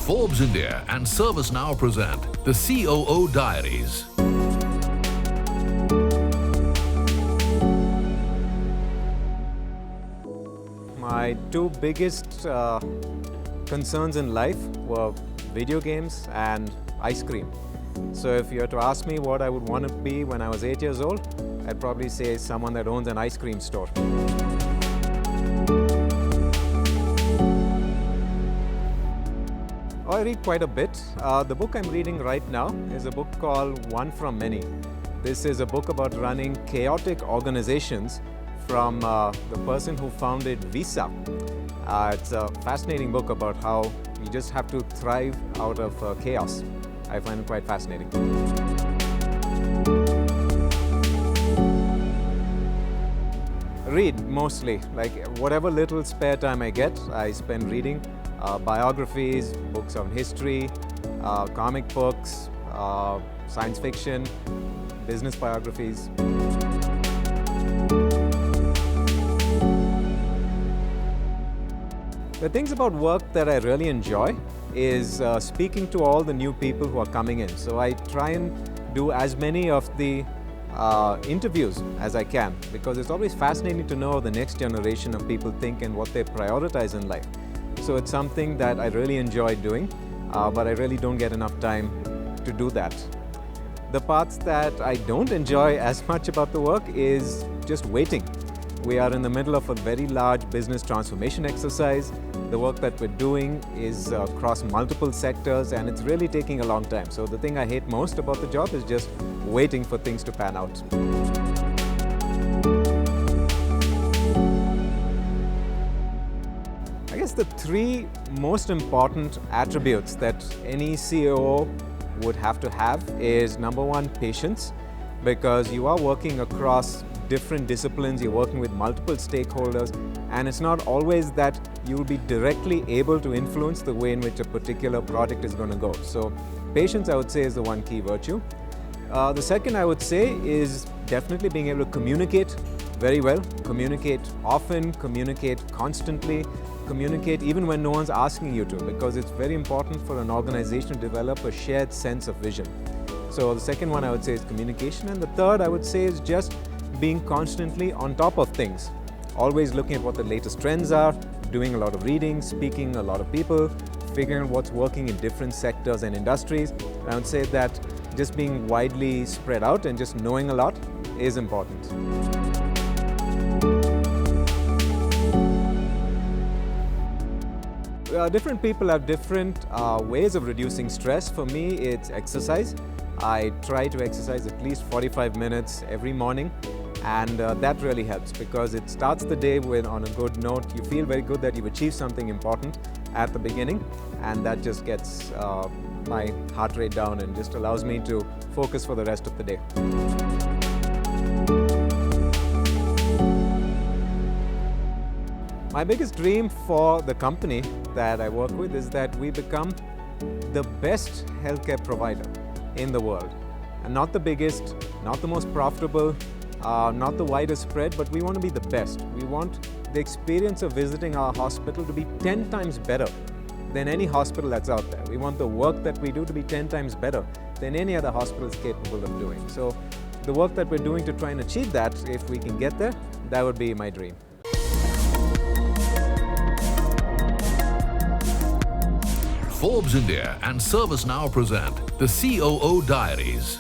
Forbes India and ServiceNow present the COO Diaries. My two biggest concerns in life were video games and ice cream. So if you were to ask me what I would want to be when I was 8 years old, I'd probably say someone that owns an ice cream store. I read quite a bit. The book I'm reading right now is a book called One from Many. This is a book about running chaotic organizations from the person who founded Visa. It's a fascinating book about how you just have to thrive out of chaos. I find it quite fascinating. Read mostly, like whatever little spare time I get, I spend reading biographies, books on history, comic books, science fiction, business biographies. The things about work that I really enjoy is speaking to all the new people who are coming in. So I try and do as many of the interviews as I can, because it's always fascinating to know the next generation of people think and what they prioritize in life. So it's something that I really enjoy doing, but I really don't get enough time to do that. The parts that I don't enjoy as much about the work is just waiting. We are in the middle of a very large business transformation exercise. The work that we're doing is across multiple sectors, and it's really taking a long time. So the thing I hate most about the job is just waiting for things to pan out. I guess the three most important attributes that any COO would have to have is, number one, patience, because you are working across different disciplines, you're working with multiple stakeholders, and it's not always that you will be directly able to influence the way in which a particular project is going to go. So patience, I would say, is the one key virtue. The second, I would say, is definitely being able to communicate very well, communicate often, communicate constantly, communicate even when no one's asking you to, because it's very important for an organization to develop a shared sense of vision. So the second one I would say is communication, and the third I would say is just being constantly on top of things, always looking at what the latest trends are, doing a lot of reading, speaking to a lot of people, figuring out what's working in different sectors and industries. I would say that just being widely spread out and just knowing a lot is important. Different people have different ways of reducing stress. For me, it's exercise. I try to exercise at least 45 minutes every morning, and that really helps because it starts the day on a good note. You feel very good that you've achieved something important at the beginning, and that just gets my heart rate down and just allows me to focus for the rest of the day. My biggest dream for the company that I work with is that we become the best healthcare provider in the world. And not the biggest, not the most profitable, not the widest spread, but we want to be the best. We want the experience of visiting our hospital to be 10 times better than any hospital that's out there. We want the work that we do to be 10 times better than any other hospital is capable of doing. So the work that we're doing to try and achieve that, if we can get there, that would be my dream. Forbes India and ServiceNow present the COO Diaries.